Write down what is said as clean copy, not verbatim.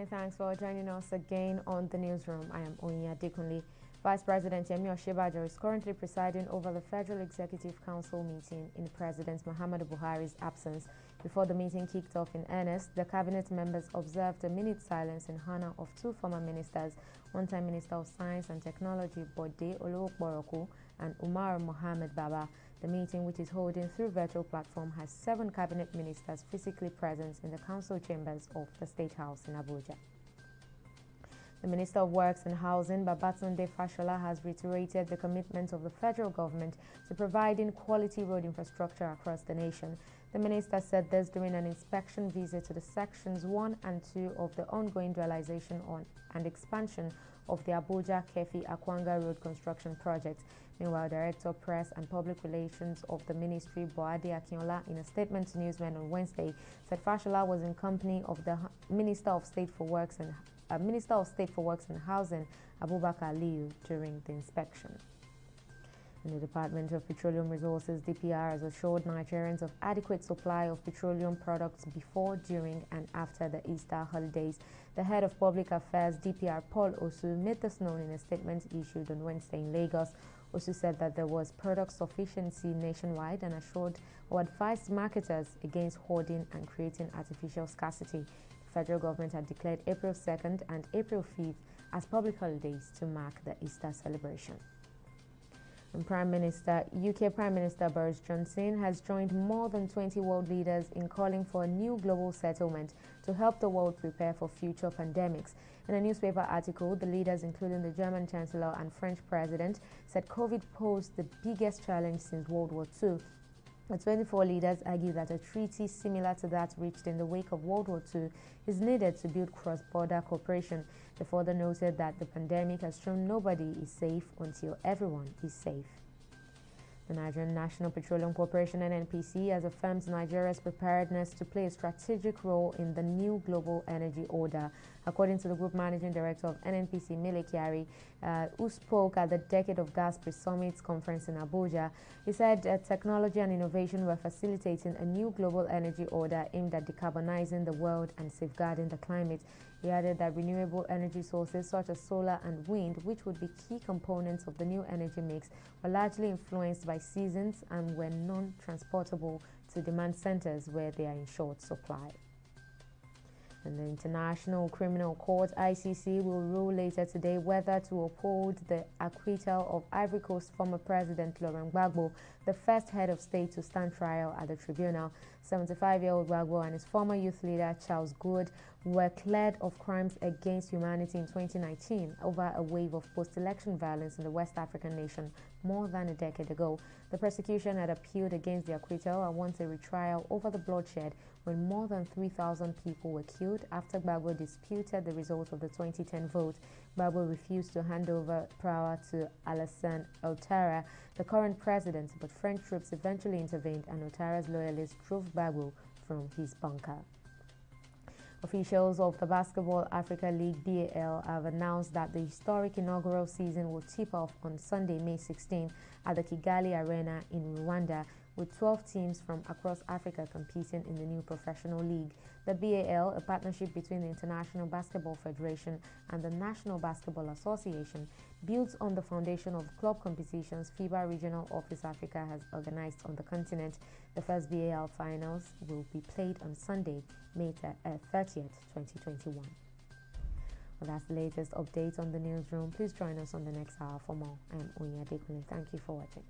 Many thanks for joining us again on the newsroom. I am Onya Dekunle. Vice President Yemi Osinbajo is currently presiding over the Federal Executive Council meeting in President Muhammadu Buhari's absence. Before the meeting kicked off in earnest, the cabinet members observed a minute silence in honor of two former ministers, one-time Minister of Science and Technology Bode Olookboroku and Umar Mohammed Baba. The meeting, which is holding through virtual platform, has 7 cabinet ministers physically present in the council chambers of the State House in Abuja. The Minister of Works and Housing, Babatunde Fashola, has reiterated the commitment of the federal government to providing quality road infrastructure across the nation. The minister said this during an inspection visit to the sections 1 and 2 of the ongoing dualization and expansion of the Abuja-Kefi-Akwanga Road construction project. Meanwhile, Director Press and Public Relations of the Ministry, Boade Akinola, in a statement to newsmen on Wednesday, said Fashola was in company of the Minister of State for Works and Housing, Abubakar Aliyu, during the inspection. And the Department of Petroleum Resources (DPR) has assured Nigerians of adequate supply of petroleum products before, during, and after the Easter holidays. The head of Public Affairs (DPR), Paul Osu, made this known in a statement issued on Wednesday in Lagos. Osu said that there was product sufficiency nationwide and assured or advised marketers against hoarding and creating artificial scarcity. The federal government had declared April 2nd and April 5th as public holidays to mark the Easter celebration. And UK Prime Minister Boris Johnson has joined more than 20 world leaders in calling for a new global settlement to help the world prepare for future pandemics. In a newspaper article, the leaders, including the German Chancellor and French President, said COVID posed the biggest challenge since World War II. The 24 leaders argue that a treaty similar to that reached in the wake of World War II is needed to build cross-border cooperation. They further noted that the pandemic has shown nobody is safe until everyone is safe. The Nigerian National Petroleum Corporation (NNPC) has affirmed Nigeria's preparedness to play a strategic role in the new global energy order. According to the Group Managing Director of NNPC, Mele Kyari, who spoke at the Decade of Gas Pre-Summit Conference in Abuja, he said technology and innovation were facilitating a new global energy order aimed at decarbonizing the world and safeguarding the climate. He added that renewable energy sources such as solar and wind, which would be key components of the new energy mix, were largely influenced by seasons and were non-transportable to demand centers where they are in short supply. And the International Criminal Court (ICC) will rule later today whether to uphold the acquittal of Ivory Coast former President Laurent Gbagbo, the first head of state to stand trial at the tribunal. 75-year-old Gbagbo and his former youth leader Charles Goode were cleared of crimes against humanity in 2019 over a wave of post-election violence in the West African nation more than a decade ago. The prosecution had appealed against the acquittal and wants a retrial over the bloodshed when more than 3,000 people were killed after Gbagbo disputed the result of the 2010 vote. Gbagbo refused to hand over power to Alassane Ouattara, the current president, but French troops eventually intervened and Ouattara's loyalists drove Gbagbo from his bunker. Officials of the Basketball Africa League (BAL) have announced that the historic inaugural season will tip off on Sunday, May 16, at the Kigali Arena in Rwanda, with 12 teams from across Africa competing in the new professional league. The BAL, a partnership between the International Basketball Federation and the National Basketball Association, builds on the foundation of club competitions FIBA Regional Office Africa has organized on the continent. The first BAL finals will be played on Sunday, May 30th, 2021. Well, that's the latest update on the newsroom. Please join us on the next hour for more. I am Onya Dekunle. Thank you for watching.